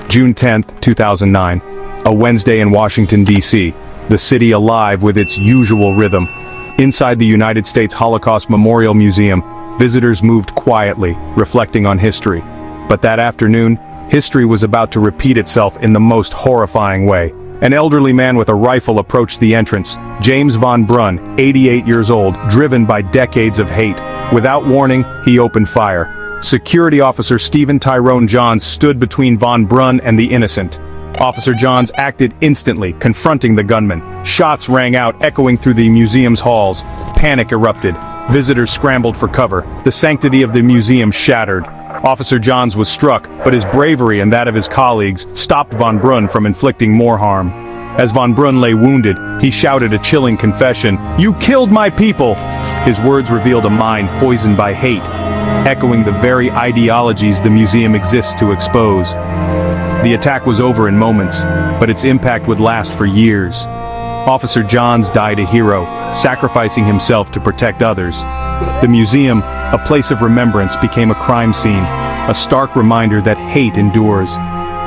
June 10, 2009. A Wednesday in Washington, D.C., the city alive with its usual rhythm. Inside the United States Holocaust Memorial Museum, visitors moved quietly, reflecting on history. But that afternoon, history was about to repeat itself in the most horrifying way. An elderly man with a rifle approached the entrance, James von Brunn, 88 years old, driven by decades of hate. Without warning, he opened fire. Security officer Stephen Tyrone Johns stood between von Brunn and the innocent. Officer Johns acted instantly, confronting the gunman. Shots rang out, echoing through the museum's halls. Panic erupted. Visitors scrambled for cover. The sanctity of the museum shattered. Officer Johns was struck, but his bravery and that of his colleagues stopped von Brunn from inflicting more harm. As von Brunn lay wounded, he shouted a chilling confession, "You killed my people!" His words revealed a mind poisoned by hate, echoing the very ideologies the museum exists to expose. The attack was over in moments, but its impact would last for years. Officer Johns died a hero, sacrificing himself to protect others. The museum, a place of remembrance, became a crime scene, a stark reminder that hate endures.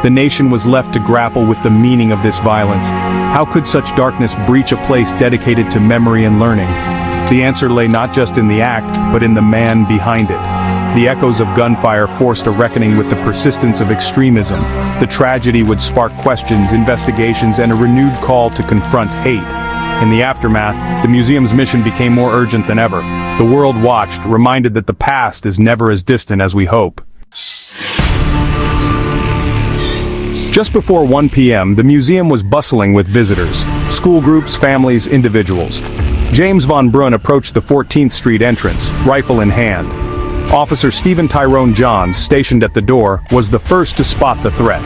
The nation was left to grapple with the meaning of this violence. How could such darkness breach a place dedicated to memory and learning? The answer lay not just in the act, but in the man behind it. The echoes of gunfire forced a reckoning with the persistence of extremism. The tragedy would spark questions, investigations, and a renewed call to confront hate. In the aftermath, the museum's mission became more urgent than ever. The world watched, reminded that the past is never as distant as we hope. Just before 1 p.m., the museum was bustling with visitors, school groups, families, individuals. James von Brunn approached the 14th Street entrance, rifle in hand. Officer Stephen Tyrone Johns, stationed at the door, was the first to spot the threat.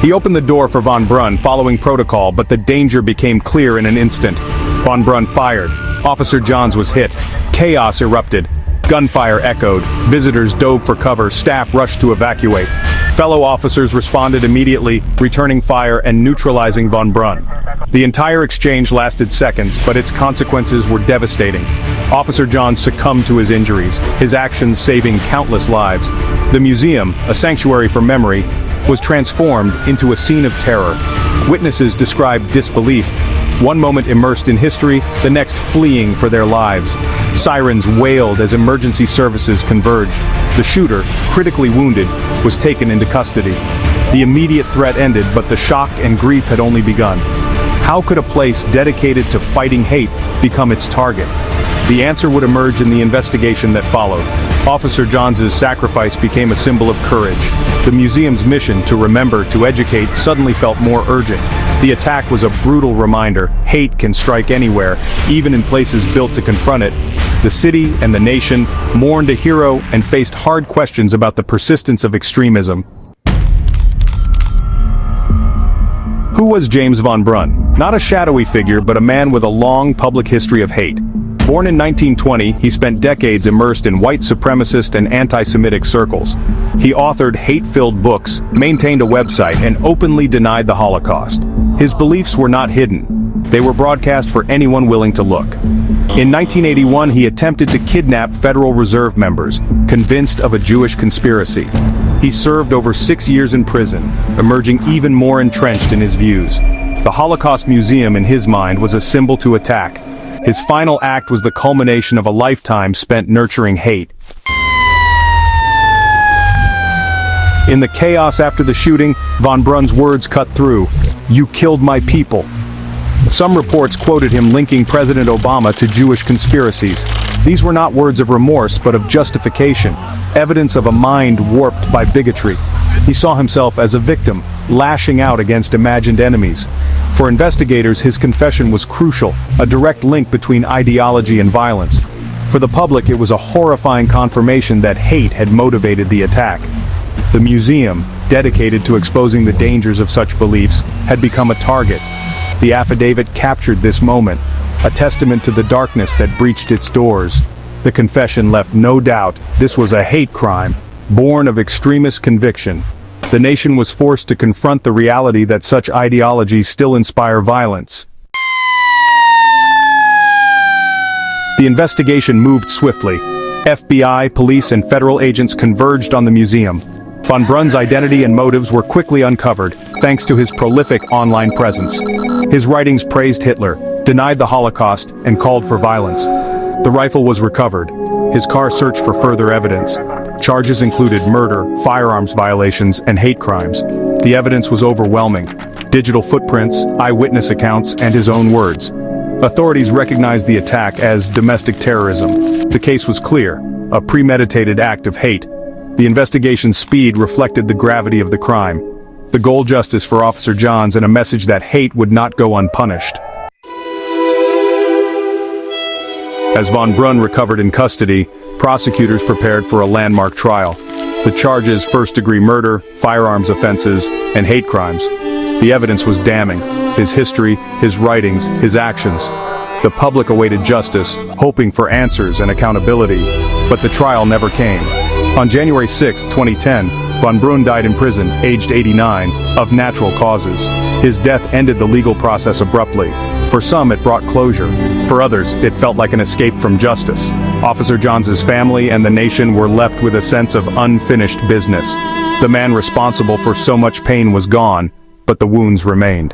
He opened the door for von Brunn, following protocol, but the danger became clear in an instant. Von Brunn fired. Officer Johns was hit. Chaos erupted. Gunfire echoed. Visitors dove for cover. Staff rushed to evacuate. Fellow officers responded immediately, returning fire and neutralizing von Brunn. The entire exchange lasted seconds, but its consequences were devastating. Officer Johns succumbed to his injuries, his actions saving countless lives. The museum, a sanctuary for memory, was transformed into a scene of terror. Witnesses described disbelief. One moment immersed in history, the next fleeing for their lives. Sirens wailed as emergency services converged. The shooter, critically wounded, was taken into custody. The immediate threat ended, but the shock and grief had only begun. How could a place dedicated to fighting hate become its target? The answer would emerge in the investigation that followed. Officer Johns' sacrifice became a symbol of courage. The museum's mission to remember, to educate, suddenly felt more urgent. The attack was a brutal reminder. Hate can strike anywhere, even in places built to confront it. The city and the nation mourned a hero and faced hard questions about the persistence of extremism. Who was James von Brunn? Not a shadowy figure, but a man with a long public history of hate. Born in 1920, he spent decades immersed in white supremacist and anti-Semitic circles. He authored hate-filled books, maintained a website, and openly denied the Holocaust. His beliefs were not hidden. They were broadcast for anyone willing to look. In 1981, he attempted to kidnap Federal Reserve members, convinced of a Jewish conspiracy. He served over 6 years in prison, emerging even more entrenched in his views. The Holocaust Museum, in his mind, was a symbol to attack. His final act was the culmination of a lifetime spent nurturing hate. In the chaos after the shooting, von Brunn's words cut through. "You killed my people." Some reports quoted him linking President Obama to Jewish conspiracies. These were not words of remorse, but of justification, evidence of a mind warped by bigotry. He saw himself as a victim, lashing out against imagined enemies. For investigators, his confession was crucial, a direct link between ideology and violence. For the public, it was a horrifying confirmation that hate had motivated the attack. The museum, dedicated to exposing the dangers of such beliefs, had become a target. The affidavit captured this moment, a testament to the darkness that breached its doors. The confession left no doubt this was a hate crime, born of extremist conviction. The nation was forced to confront the reality that such ideologies still inspire violence. The investigation moved swiftly. FBI, police, and federal agents converged on the museum. Von Brunn's identity and motives were quickly uncovered, thanks to his prolific online presence. His writings praised Hitler, denied the Holocaust, and called for violence. The rifle was recovered. His car searched for further evidence. Charges included murder, firearms violations, and hate crimes. The evidence was overwhelming. Digital footprints, eyewitness accounts, and his own words. Authorities recognized the attack as domestic terrorism. The case was clear, a premeditated act of hate. The investigation's speed reflected the gravity of the crime. The goal justice for Officer Johns and a message that hate would not go unpunished. As von Brunn recovered in custody, prosecutors prepared for a landmark trial. The charges: first-degree murder, firearms offenses, and hate crimes. The evidence was damning. His history, his writings, his actions. The public awaited justice, hoping for answers and accountability, but the trial never came. On January 6, 2010, von Brunn died in prison, aged 89, of natural causes. His death ended the legal process abruptly. For some, it brought closure. For others, it felt like an escape from justice. Officer Johns' family and the nation were left with a sense of unfinished business. The man responsible for so much pain was gone, but the wounds remained.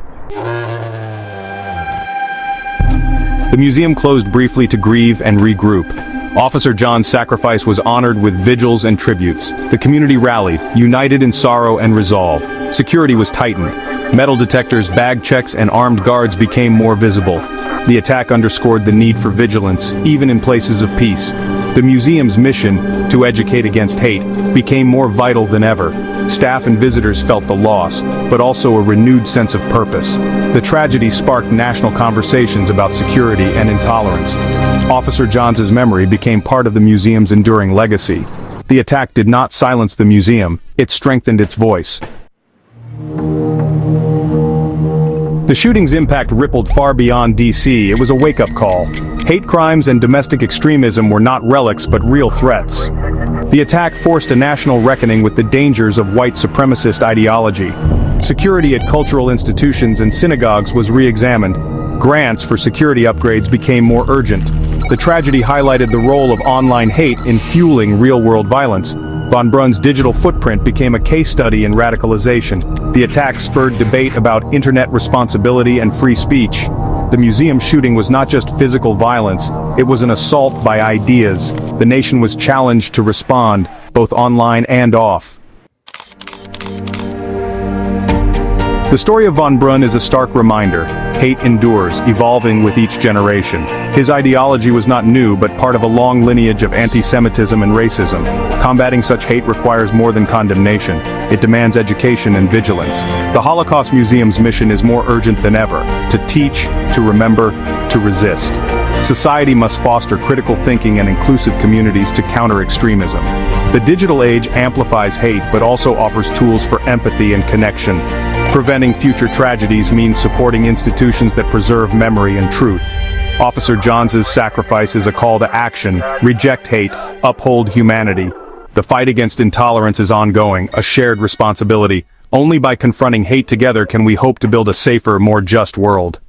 The museum closed briefly to grieve and regroup. Officer John's sacrifice was honored with vigils and tributes. The community rallied, united in sorrow and resolve. Security was tightened. Metal detectors, bag checks, and armed guards became more visible. The attack underscored the need for vigilance, even in places of peace. The museum's mission, to educate against hate, became more vital than ever. Staff and visitors felt the loss, but also a renewed sense of purpose. The tragedy sparked national conversations about security and intolerance. Officer Johns' memory became part of the museum's enduring legacy. The attack did not silence the museum, it strengthened its voice. The shooting's impact rippled far beyond D.C. It was a wake-up call. Hate crimes and domestic extremism were not relics but real threats. The attack forced a national reckoning with the dangers of white supremacist ideology. Security at cultural institutions and synagogues was re-examined. Grants for security upgrades became more urgent. The tragedy highlighted the role of online hate in fueling real-world violence. Von Brunn's digital footprint became a case study in radicalization. The attack spurred debate about internet responsibility and free speech. The museum shooting was not just physical violence, it was an assault by ideas. The nation was challenged to respond, both online and off. The story of von Brunn is a stark reminder. Hate endures, evolving with each generation. His ideology was not new, but part of a long lineage of anti-Semitism and racism. Combating such hate requires more than condemnation. It demands education and vigilance. The Holocaust Museum's mission is more urgent than ever: to teach, to remember, to resist. Society must foster critical thinking and inclusive communities to counter extremism. The digital age amplifies hate but also offers tools for empathy and connection. Preventing future tragedies means supporting institutions that preserve memory and truth. Officer Johns' sacrifice is a call to action: reject hate, uphold humanity. The fight against intolerance is ongoing, a shared responsibility. Only by confronting hate together can we hope to build a safer, more just world.